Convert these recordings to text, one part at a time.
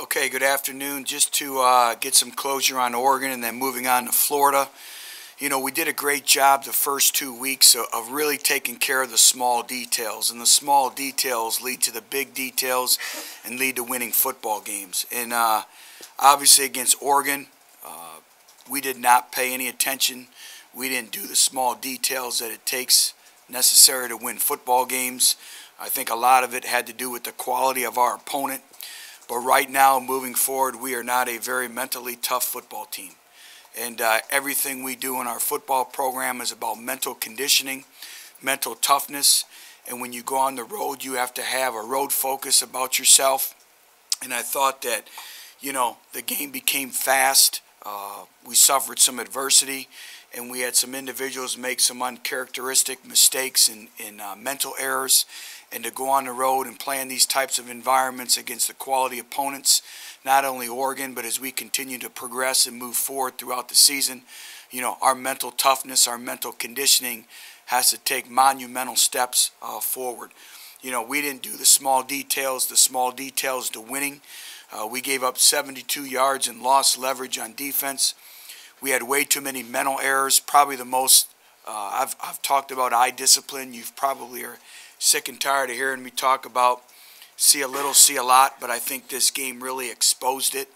Okay, good afternoon. Just to get some closure on Oregon and then moving on to Florida. You know, we did a great job the first 2 weeks of really taking care of the small details. And the small details lead to the big details and lead to winning football games. And obviously against Oregon, we did not pay any attention. We didn't do the small details that it takes necessary to win football games. I think a lot of it had to do with the quality of our opponent. But right now, moving forward, we are not a very mentally tough football team. And everything we do in our football program is about mental conditioning, mental toughness. And when you go on the road, you have to have a road focus about yourself. And I thought that, you know, the game became fast. We suffered some adversity, and we had some individuals make some uncharacteristic mistakes and mental errors. And to go on the road and play in these types of environments against the quality opponents, not only Oregon, but as we continue to progress and move forward throughout the season, you know, our mental toughness, our mental conditioning has to take monumental steps forward. You know, we didn't do the small details to winning. We gave up 72 yards and lost leverage on defense. We had way too many mental errors, probably the most. I've talked about eye discipline. You've probably are sick and tired of hearing me talk about see a little, see a lot, but I think this game really exposed it.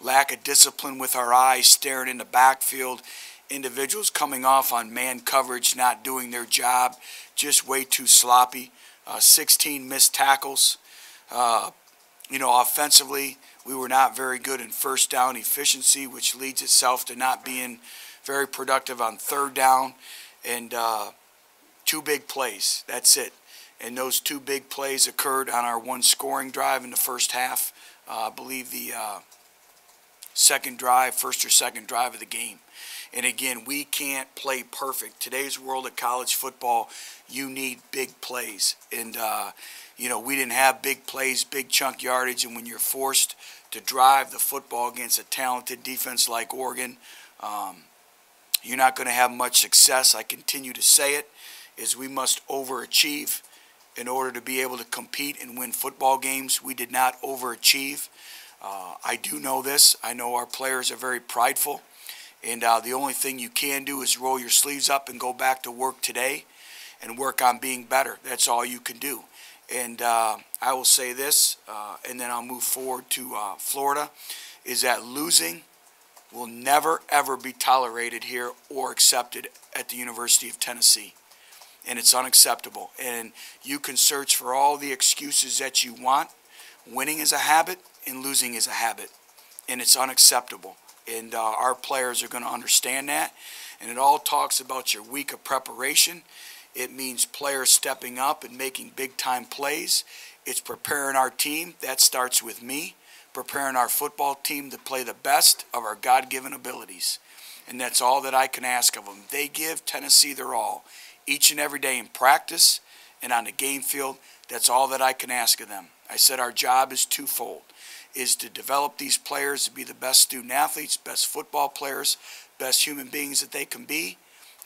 Lack of discipline with our eyes, staring in the backfield, individuals coming off on man coverage, not doing their job, just way too sloppy. 16 missed tackles. You know, offensively, we were not very good in first down efficiency, which leads itself to not being very productive on third down. And two big plays, that's it. And those two big plays occurred on our one scoring drive in the first half. I believe the first or second drive of the game. And again, we can't play perfect. Today's world of college football, you need big plays. And, you know, we didn't have big plays, big chunk yardage. And when you're forced to drive the football against a talented defense like Oregon, you're not going to have much success. I continue to say it, is we must overachieve in order to be able to compete and win football games. We did not overachieve. I do know this. I know our players are very prideful. And the only thing you can do is roll your sleeves up and go back to work today and work on being better. That's all you can do. And I will say this, and then I'll move forward to Florida, is that losing will never, ever be tolerated here or accepted at the University of Tennessee. And it's unacceptable. And you can search for all the excuses that you want. Winning is a habit and losing is a habit. And it's unacceptable. And our players are going to understand that. And it all talks about your week of preparation. It means players stepping up and making big-time plays. It's preparing our team. That starts with me. Preparing our football team to play the best of our God-given abilities. And that's all that I can ask of them. They give Tennessee their all. Each and every day in practice and on the game field, that's all that I can ask of them. I said our job is twofold, is to develop these players to be the best student athletes, best football players, best human beings that they can be.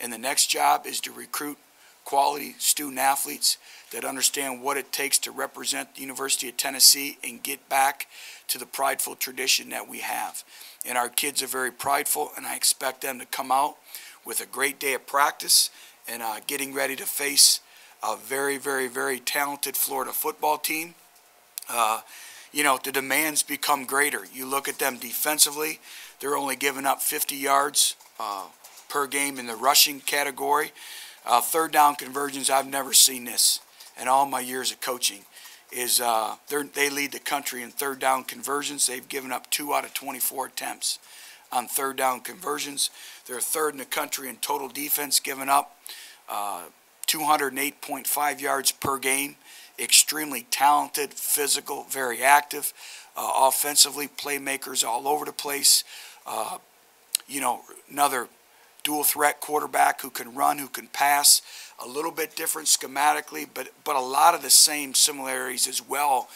And the next job is to recruit quality student athletes that understand what it takes to represent the University of Tennessee and get back to the prideful tradition that we have. And our kids are very prideful, and I expect them to come out with a great day of practice and getting ready to face a very, very, very talented Florida football team. You know, the demands become greater. You look at them defensively, they're only giving up 50 yards per game in the rushing category. Third down conversions, I've never seen this in all my years of coaching. They lead the country in third down conversions. They've given up 2 out of 24 attempts on third down conversions. They're third in the country in total defense, giving up 208.5 yards per game. Extremely talented, physical, very active. Offensively, playmakers all over the place. You know, another dual threat quarterback who can run, who can pass. A little bit different schematically, but a lot of the same similarities as well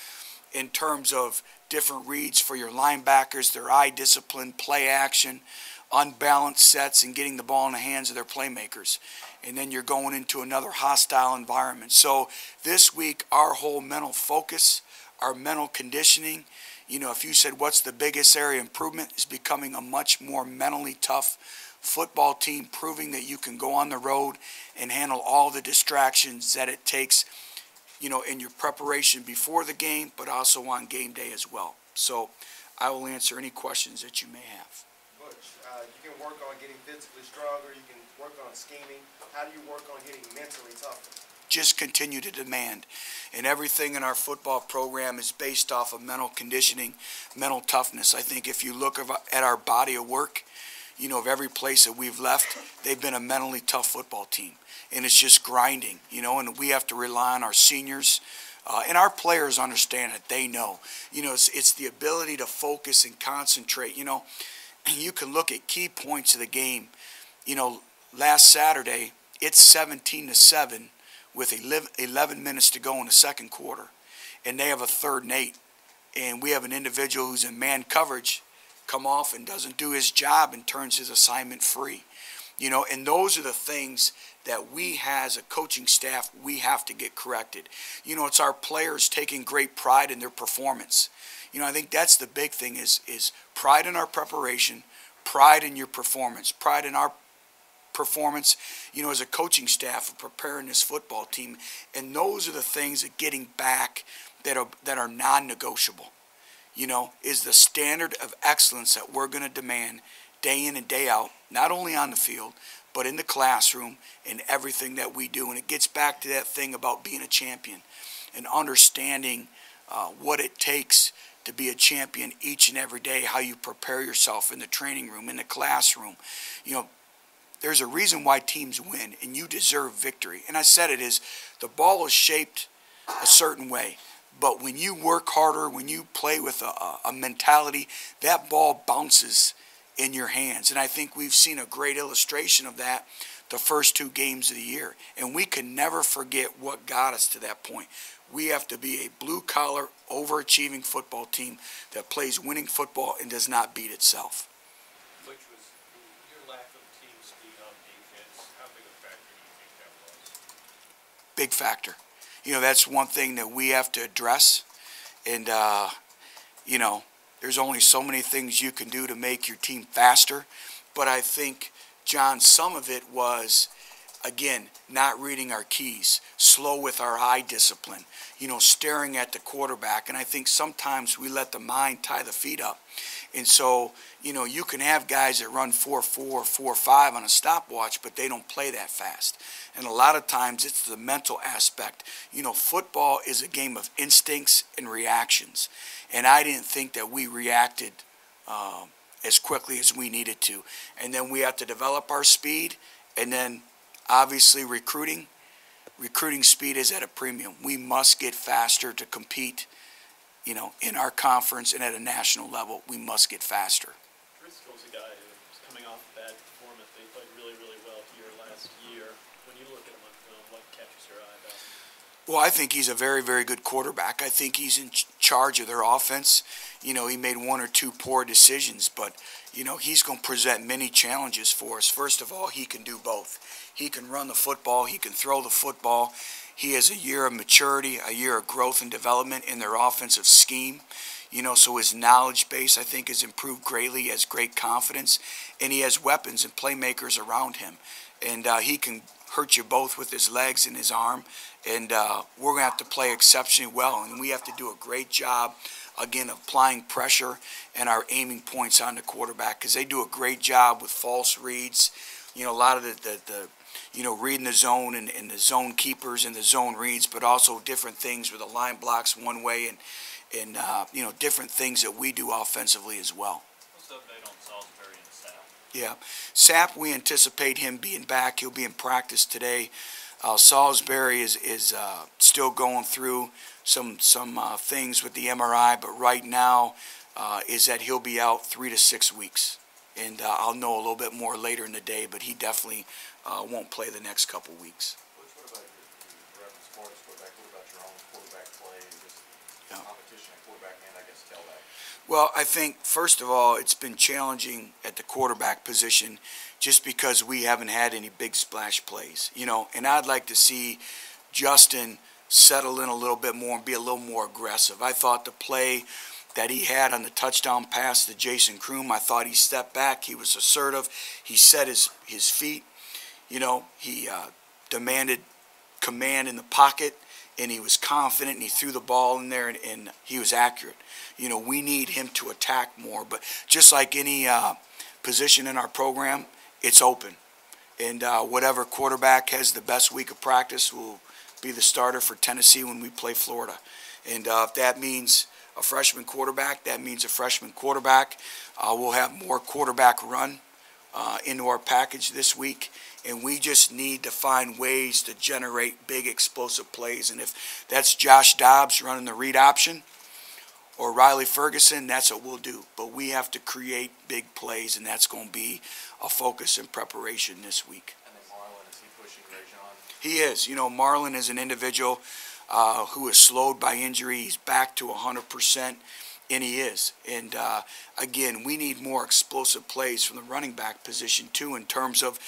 in terms of different reads for your linebackers, their eye discipline, play action, unbalanced sets, and getting the ball in the hands of their playmakers. And then you're going into another hostile environment. So this week, our whole mental focus, our mental conditioning if you said what's the biggest area of improvement, is becoming a much more mentally tough football team, proving that you can go on the road and handle all the distractions that it takes, in your preparation before the game, but also on game day as well. So I will answer any questions that you may have. Butch, you can work on getting physically stronger, you can work on scheming. How do you work on getting mentally tougher? Just continue to demand. And everything in our football program is based off of mental conditioning, mental toughness. I think if you look at our body of work, of every place that we've left, they've been a mentally tough football team. And it's just grinding, and we have to rely on our seniors. And our players understand it. They know. It's the ability to focus and concentrate. You can look at key points of the game. Last Saturday, it's 17-7 with 11 minutes to go in the second quarter. And they have a 3rd and 8. And we have an individual who's in man coverage come off and doesn't do his job and turns his assignment free. And those are the things that we as a coaching staff, we have to get corrected. It's our players taking great pride in their performance. I think that's the big thing is pride in our preparation, pride in your performance, pride in our performance, as a coaching staff of preparing this football team. And those are the things that getting back that are non-negotiable, is the standard of excellence that we're going to demand day in and day out, not only on the field, but in the classroom and everything that we do. And it gets back to that thing about being a champion and understanding what it takes to be a champion each and every day, how you prepare yourself in the training room, in the classroom. There's a reason why teams win, and you deserve victory. And I said it is, the ball is shaped a certain way. But when you work harder, when you play with a mentality, that ball bounces in your hands. And I think we've seen a great illustration of that the first 2 games of the year. And we can never forget what got us to that point. We have to be a blue-collar, overachieving football team that plays winning football and does not beat itself. Which was your lack of team speed on defense. How big a factor do you think that was? Big factor. That's one thing that we have to address. And, there's only so many things you can do to make your team faster. But I think, John, some of it was, again, not reading our keys, slow with our eye discipline, staring at the quarterback. And I think sometimes we let the mind tie the feet up. And so, you can have guys that run 4.4, 4.5 on a stopwatch, but they don't play that fast. And a lot of times it's the mental aspect. Football is a game of instincts and reactions. And I didn't think that we reacted as quickly as we needed to. And then we have to develop our speed. And then, obviously, recruiting speed is at a premium. We must get faster to compete, in our conference and at a national level. We must get faster. Driscoll's a guy who's coming off a bad performance. They played really, really well here last year. When you look at him on film, what catches your eye about him? Well, I think he's a very, very good quarterback. I think he's in charge of their offense. He made 1 or 2 poor decisions, but, he's going to present many challenges for us. First of all, he can do both. He can run the football. He can throw the football. He has a year of maturity, a year of growth and development in their offensive scheme. So his knowledge base, I think, has improved greatly. He has great confidence, and he has weapons and playmakers around him. And he can hurt you both with his legs and his arm. And we're going to have to play exceptionally well. And we have to do a great job, again, applying pressure and our aiming points on the quarterback, because they do a great job with false reads. A lot of the reading the zone and the zone keepers and the zone reads, but also different things where the line blocks one way and different things that we do offensively as well. What's the update on Salisbury and Sapp? Yeah. Sapp, we anticipate him being back. He'll be in practice today. Salisbury is still going through some things with the MRI, but right now is that he'll be out 3 to 6 weeks. And I'll know a little bit more later in the day, but he definitely won't play the next couple weeks. What about your reference Florida's quarterback? What about your own quarterback play and just competition at quarterback, man, I guess, tell that? Well, I think, first of all, it's been challenging at the quarterback position just because we haven't had any big splash plays, and I'd like to see Justin settle in a little bit more and be a little more aggressive. I thought the play that he had on the touchdown pass to Jason Kroom. I thought he stepped back. He was assertive. He set his feet. You know, he demanded command in the pocket, and he was confident, and he threw the ball in there, and he was accurate. You know, we need him to attack more. But just like any position in our program, it's open. And whatever quarterback has the best week of practice will be the starter for Tennessee when we play Florida. And if that means a freshman quarterback, that means a freshman quarterback. We'll have more quarterback run into our package this week. And we just need to find ways to generate big explosive plays. And if that's Josh Dobbs running the read option or Riley Ferguson, that's what we'll do. But we have to create big plays, and that's going to be a focus and preparation this week. And then Marlon, is he pushing Rajon? He is. You know, Marlon is an individual who is slowed by injury. He's back to 100%, and he is. And, again, we need more explosive plays from the running back position, too, in terms of,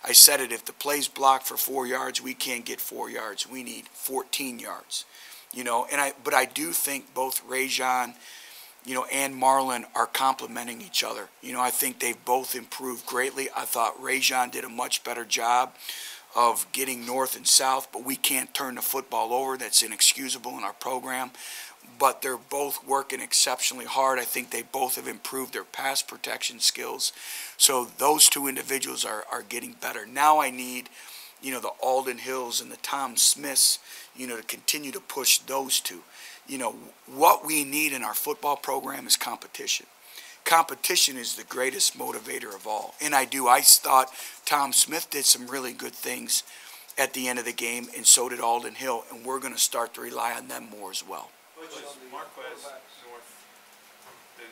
I said it, if the play's blocked for 4 yards, we can't get 4 yards. We need 14 yards. You know, but I do think both Rajon, you know, and Marlon are complementing each other. You know, I think they've both improved greatly. I thought Rajon did a much better job of getting north and south, but we can't turn the football over. That's inexcusable in our program. But they're both working exceptionally hard. I think they both have improved their pass protection skills. So those two individuals are getting better. Now I need, you know, the Alden Hills and the Tom Smiths, you know, to continue to push those two. You know, what we need in our football program is competition. Competition is the greatest motivator of all. And I thought Tom Smith did some really good things at the end of the game, and so did Alden Hill, and we're going to start to rely on them more as well. Marquez North,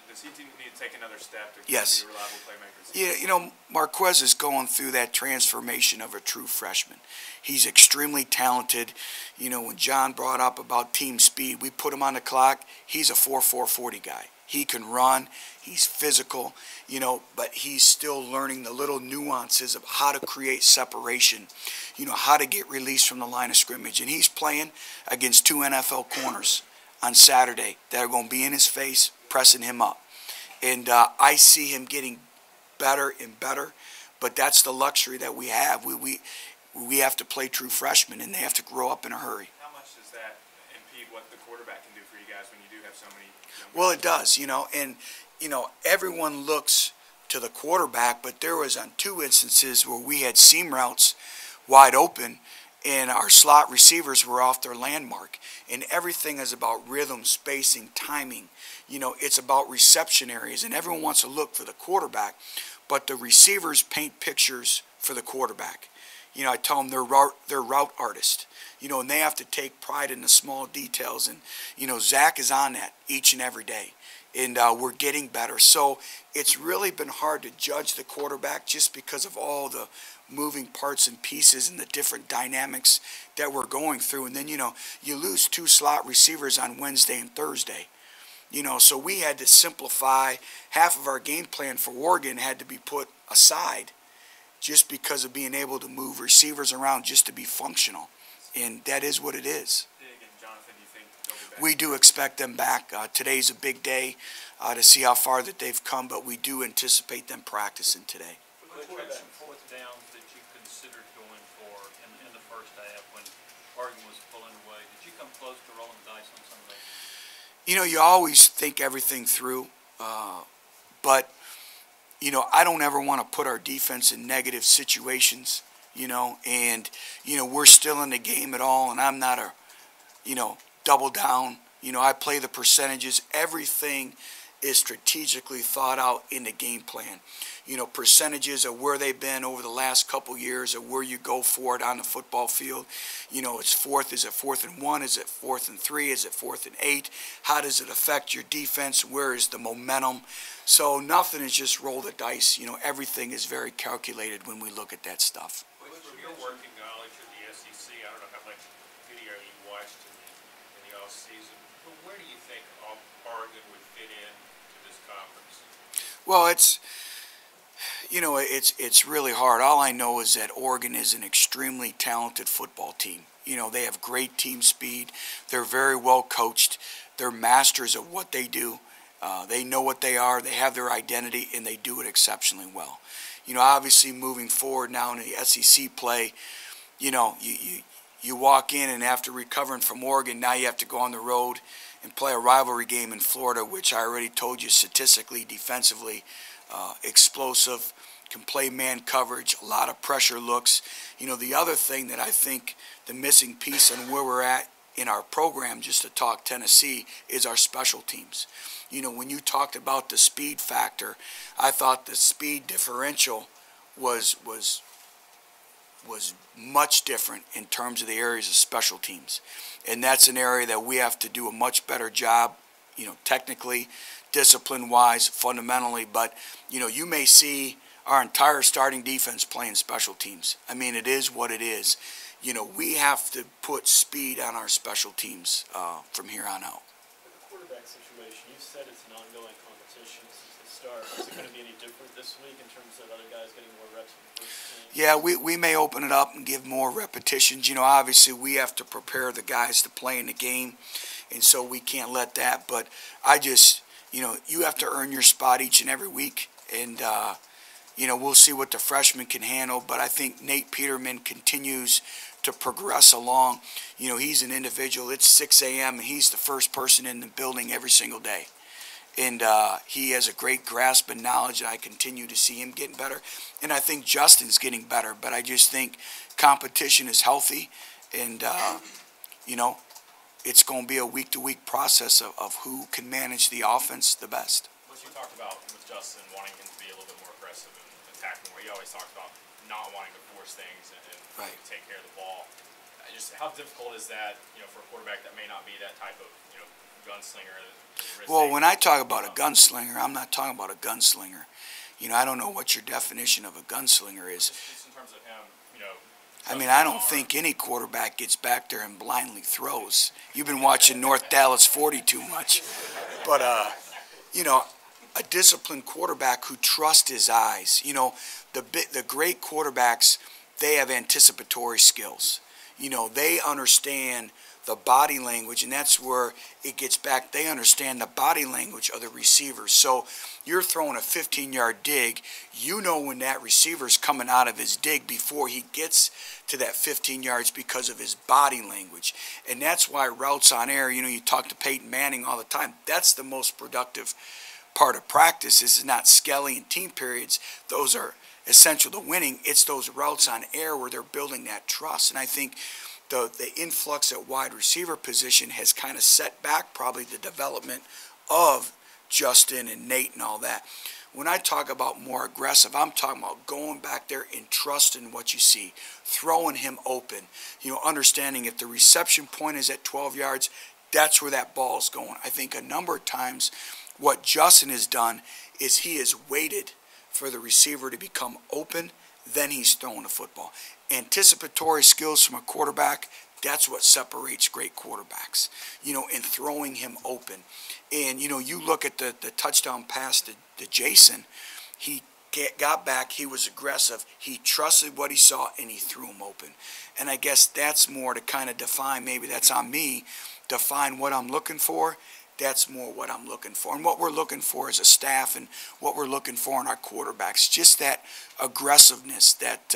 does he need to take another step to Yes. be a reliable playmaker? Yeah, you know, Marquez is going through that transformation of a true freshman. He's extremely talented. You know, when John brought up about team speed, we put him on the clock. He's a 4.40 guy. He can run. He's physical, you know, but he's still learning the little nuances of how to create separation, you know, how to get released from the line of scrimmage. And he's playing against two NFL corners on Saturday that are going to be in his face, pressing him up. And I see him getting better and better, but that's the luxury that we have. We have to play true freshmen, and they have to grow up in a hurry. How much does that impede what the quarterback can do for you guys when you do have so many? Well, it does, you know, and, you know, everyone looks to the quarterback, but there was on two instances where we had seam routes wide open, and our slot receivers were off their landmark. And everything is about rhythm, spacing, timing. You know, it's about reception areas, and everyone wants to look for the quarterback, but the receivers paint pictures for the quarterback. You know, I tell them they're route artists, you know, and they have to take pride in the small details. And, you know, Zach is on that each and every day, and we're getting better. So it's really been hard to judge the quarterback just because of all the moving parts and pieces and the different dynamics that we're going through. And then, you know, you lose two slot receivers on Wednesday and Thursday. You know, so we had to simplify. Half of our game plan for Oregon had to be put aside just because of being able to move receivers around just to be functional. And that is what it is. Dig and Jonathan, do you think they'll be back? We do expect them back. Today's a big day to see how far that they've come, but we do anticipate them practicing today. Which had some fourth downs that you considered going for in the first half when Oregon was pulling away? Did you come close to rolling the dice on some of those? You know, you always think everything through, but, you know, I don't ever want to put our defense in negative situations, you know, and, you know, we're still in the game at all, and I'm not a, you know, double down. You know, I play the percentages. Everything is strategically thought out in the game plan. You know, percentages of where they've been over the last couple years, of where you go for it on the football field. You know, it's fourth. Is it 4th and 1? Is it 4th and 3? Is it 4th and 8? How does it affect your defense? Where is the momentum? So nothing is just roll the dice. You know, everything is very calculated when we look at that stuff. From your working knowledge of the SEC, I don't know how much video you watched in the off season, but where do you think Oregon would fit in to this conference? Well, you know, it's really hard. All I know is that Oregon is an extremely talented football team. You know, they have great team speed. They're very well coached. They're masters of what they do. They know what they are, they have their identity, and they do it exceptionally well. You know, obviously moving forward now in the SEC play, you know, you walk in and after recovering from Oregon, now you have to go on the road and play a rivalry game in Florida, which I already told you statistically, defensively, explosive, can play man coverage, a lot of pressure looks. You know, the other thing that I think the missing piece and where we're at in our program, just to talk Tennessee, is our special teams. You know, when you talked about the speed factor, I thought the speed differential was much different in terms of the areas of special teams. And that's an area that we have to do a much better job, you know, technically, discipline-wise, fundamentally. But, you know, you may see our entire starting defense playing special teams. I mean, it is what it is. You know, we have to put speed on our special teams from here on out. With the quarterback situation, you said it's an ongoing competition since the start. Is it going to be any different this week in terms of other guys getting more reps in the first team? Yeah, we may open it up and give more repetitions. You know, obviously we have to prepare the guys to play in the game, and so we can't let that. But I just, you know, you have to earn your spot each and every week, and you know, we'll see what the freshmen can handle. But I think Nate Peterman continues to progress along. You know, he's an individual. It's 6 a.m. and he's the first person in the building every single day. And he has a great grasp and knowledge, and I continue to see him getting better. And I think Justin's getting better, but I just think competition is healthy, and, you know, it's going to be a week-to-week process of who can manage the offense the best. What you talked about with Justin, wanting him to be a little bit more aggressive and attack more, you always talked about not wanting to force things and Right. take care of the ball. Just how difficult is that, you know, for a quarterback that may not be that type of, you know, gunslinger? Well, when I talk about a gunslinger, I'm not talking about a gunslinger. You know, I don't know what your definition of a gunslinger is. Just in terms of him, you know. I mean, I don't think any quarterback gets back there and blindly throws. You've been watching North Dallas 40 too much. But, you know, a disciplined quarterback who trusts his eyes. You know, the great quarterbacks, they have anticipatory skills. You know, they understand the body language, and that's where it gets back. They understand the body language of the receivers. So you're throwing a 15-yard dig. You know when that receiver's coming out of his dig before he gets to that 15 yards because of his body language. And that's why routes on air, you know, you talk to Peyton Manning all the time. That's the most productive part of practice. Is not Skelly and team periods. Those are essential to winning. It's those routes on air where they're building that trust. And I think the influx at wide receiver position has kind of set back probably the development of Justin and Nate and all that. When I talk about more aggressive, I'm talking about going back there and trusting what you see, throwing him open, you know, understanding if the reception point is at 12 yards, that's where that ball is going. I think a number of times what Justin has done is he has waited for the receiver to become open, then he's throwing the football. Anticipatory skills from a quarterback, that's what separates great quarterbacks, you know, and throwing him open. And, you know, you look at the touchdown pass to Jason, he got back, he was aggressive, he trusted what he saw, and he threw him open. And I guess that's more to kind of define, maybe that's on me, define what I'm looking for. That's more what I'm looking for. And what we're looking for as a staff and what we're looking for in our quarterbacks, just that aggressiveness, that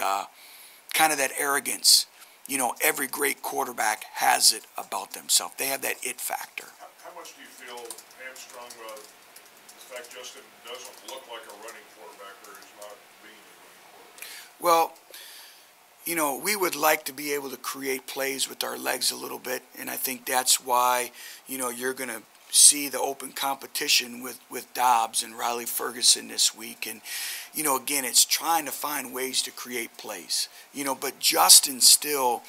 kind of that arrogance. You know, every great quarterback has it about themselves. They have that it factor. How much do you feel hamstrung by the fact Justin doesn't look like a running quarterback, or is not being a running quarterback? Well, you know, we would like to be able to create plays with our legs a little bit, and I think that's why, you know, you're going to see the open competition with Dobbs and Riley Ferguson this week. And, you know, again, it's trying to find ways to create plays. You know, but Justin still,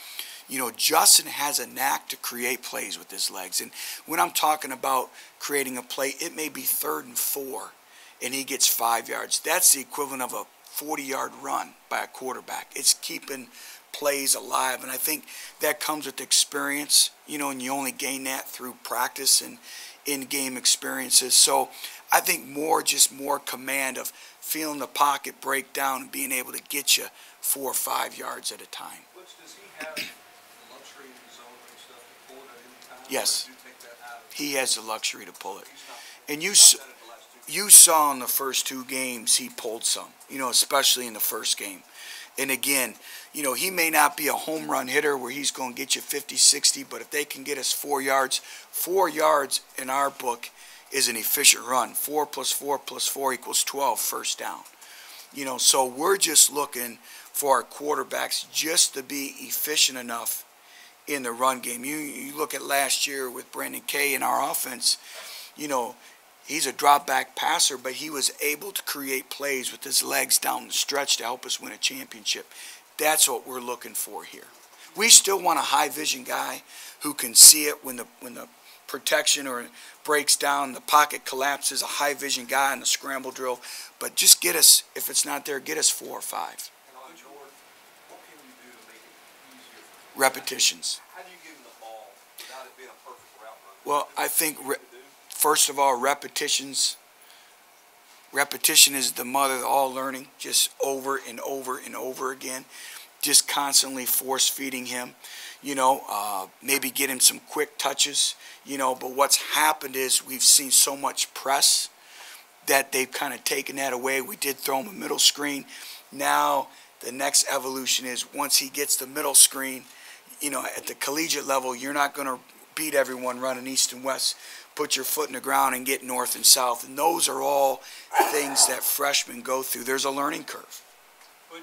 you know, Justin has a knack to create plays with his legs. And when I'm talking about creating a play, it may be 3rd and 4, and he gets 5 yards. That's the equivalent of a 40-yard run by a quarterback. It's keeping plays alive, and I think that comes with experience, you know, and you only gain that through practice and in-game experiences. So I think just more command of feeling the pocket break down and being able to get you 4 or 5 yards at a time. Butch, does he have the luxury of his own and stuff to pull it at any time? Yes. Or do you take that out of He has the luxury to pull it. And He's not done it the last 2 you saw in the first 2 games he pulled some, especially in the first game. And again, he may not be a home run hitter where he's going to get you 50, 60, but if they can get us 4 yards in our book is an efficient run. 4 plus 4 plus 4 equals 12 first down. So we're just looking for our quarterbacks just to be efficient enough in the run game. You look at last year with Brandon Kay in our offense, he's a drop back passer, but he was able to create plays with his legs down the stretch to help us win a championship. That's what we're looking for here. We still want a high vision guy who can see it when the protection or breaks down, the pocket collapses, a high vision guy in the scramble drill. But just get us, if it's not there, get us 4 or 5. And on Jordan, what can you do to make it easier for him? Repetitions. How do you give him the ball without it being a perfect route run? Well, I think, first of all, repetitions. Repetition is the mother of all learning, just over and over and over again. Just constantly force feeding him, maybe get him some quick touches, but what's happened is we've seen so much press that they've kind of taken that away. We did throw him a middle screen. Now the next evolution is once he gets the middle screen, at the collegiate level, you're not going to beat everyone running east and west. Put your foot in the ground and get north and south. And those are all things that freshmen go through. There's a learning curve. Butch,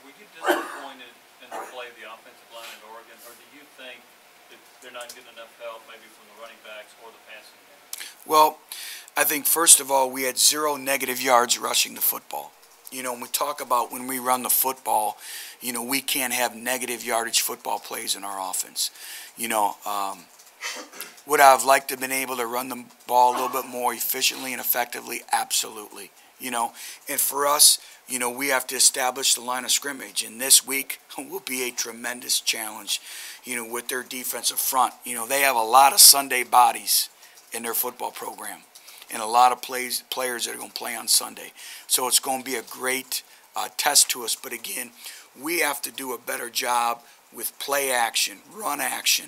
were you disappointed in the play of the offensive line in Oregon, or do you think that they're not getting enough help maybe from the running backs or the passing game? Well, I think first of all, we had 0 negative yards rushing the football. When we talk about when we run the football, we can't have negative yardage football plays in our offense. Would I have liked to have been able to run the ball a little bit more efficiently and effectively? Absolutely. And for us, we have to establish the line of scrimmage. And this week will be a tremendous challenge, with their defensive front. They have a lot of Sunday bodies in their football program and a lot of players that are going to play on Sunday. So it's going to be a great test to us. But again, we have to do a better job with play action, run action,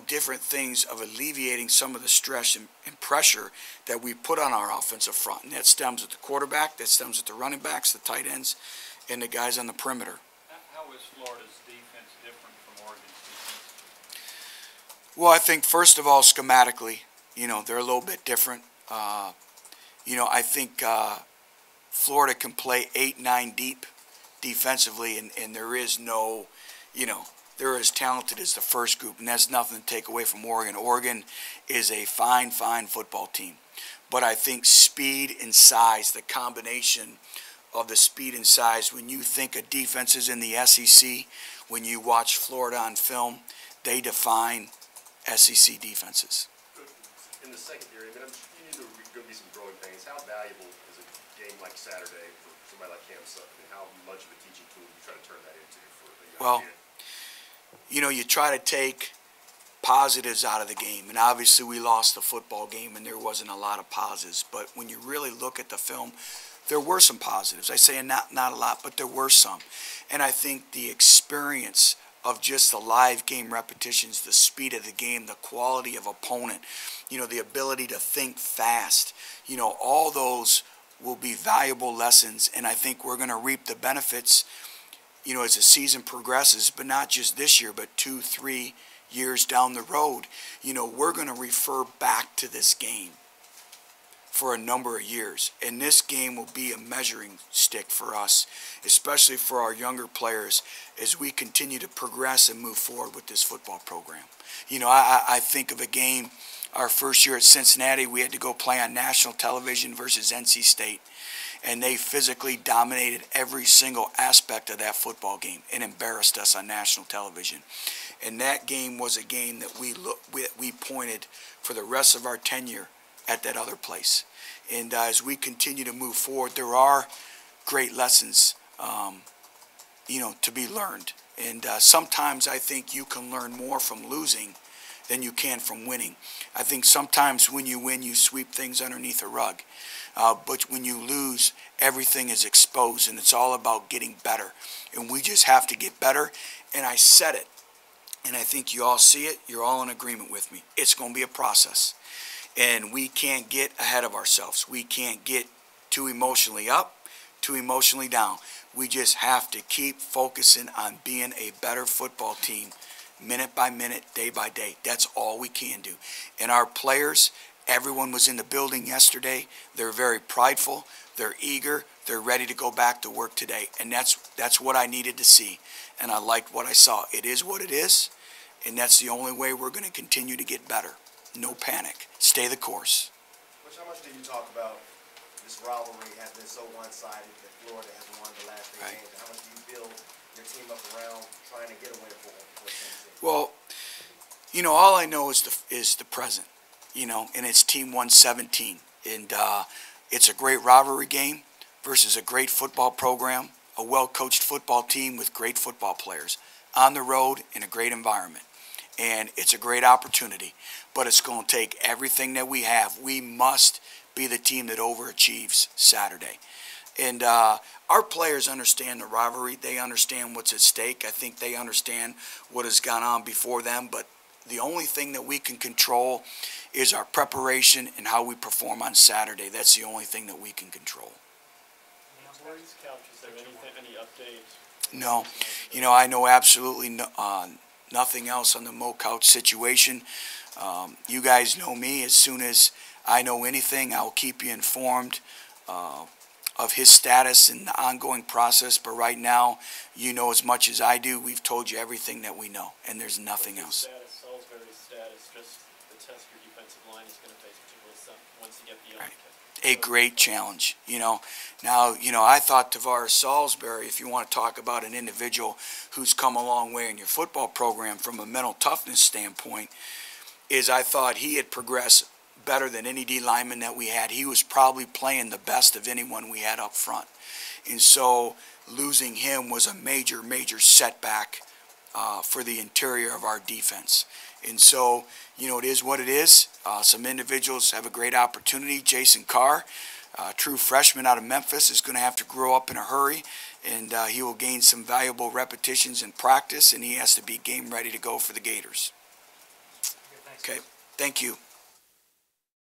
different things of alleviating some of the stress and pressure that we put on our offensive front. And that stems with the quarterback, that stems with the running backs, the tight ends, and the guys on the perimeter. How is Florida's defense different from Oregon's defense? Well, I think first of all, schematically, they're a little bit different. I think Florida can play 8-9 deep defensively, and there is no, they're as talented as the first group, and that's nothing to take away from Oregon. Oregon is a fine, fine football team. But I think speed and size, the combination of the speed and size, when you think of defenses in the SEC, when you watch Florida on film, they define SEC defenses. In the secondary, you need to going to be some growing pains. How valuable is a game like Saturday for somebody like Cam Sutton, and how much of a teaching tool do you try to turn that into for the young kid? You try to take positives out of the game. And obviously we lost the football game and there wasn't a lot of positives. But when you really look at the film, there were some positives. I say not a lot, but there were some. And I think the experience of just the live game repetitions, the speed of the game, the quality of opponent, the ability to think fast, all those will be valuable lessons. And I think we're going to reap the benefits as the season progresses, but not just this year, but 2-3 years down the road. We're going to refer back to this game for a number of years. And this game will be a measuring stick for us, especially for our younger players, as we continue to progress and move forward with this football program. I think of a game, our first year at Cincinnati, we had to go play on national television versus NC State. And they physically dominated every single aspect of that football game and embarrassed us on national television. And that game was a game that we pointed for the rest of our tenure at that other place. And as we continue to move forward, there are great lessons, to be learned. And sometimes I think you can learn more from losing than you can from winning. I think sometimes when you win, you sweep things underneath a rug. But when you lose, everything is exposed, and it's all about getting better. And we just have to get better. And I said it, and I think you all see it. You're all in agreement with me. It's going to be a process. And we can't get ahead of ourselves. We can't get too emotionally up, too emotionally down. We just have to keep focusing on being a better football team minute by minute, day by day. That's all we can do. And our players, everyone was in the building yesterday. They're very prideful. They're eager. They're ready to go back to work today. And that's what I needed to see. And I liked what I saw. It is what it is. And that's the only way we're going to continue to get better. No panic. Stay the course. Which, how much do you talk about this rivalry has been so one-sided that Florida has won the last 3 games? And how much do you build your team up around trying to get a win for Tennessee? Well, all I know is the present, and it's Team 117. And it's a great rivalry game versus a great football program, a well-coached football team with great football players on the road in a great environment. And it's a great opportunity, but it's going to take everything that we have. We must be the team that overachieves Saturday. And our players understand the rivalry. They understand what's at stake. I think they understand what has gone on before them. But the only thing that we can control is our preparation and how we perform on Saturday. That's the only thing that we can control. Is there any update? No. I know absolutely nothing else on the Mo Couch situation. You guys know me. As soon as I know anything, I'll keep you informed of his status and the ongoing process. But right now, you know as much as I do. We've told you everything that we know, and there's nothing else. Salisbury's status, just the test your defensive line is going to face, particularly once you get beyond. Right. A great challenge, Now, I thought Tavares Salisbury, if you want to talk about an individual who's come a long way in your football program from a mental toughness standpoint, I thought he had progressed better than any D lineman that we had. He was probably playing the best of anyone we had up front. And so losing him was a major, major setback for the interior of our defense. And so, it is what it is. Some individuals have a great opportunity. Jason Carr, true freshman out of Memphis, is going to have to grow up in a hurry, and he will gain some valuable repetitions in practice, and he has to be game ready to go for the Gators. Okay, thank you.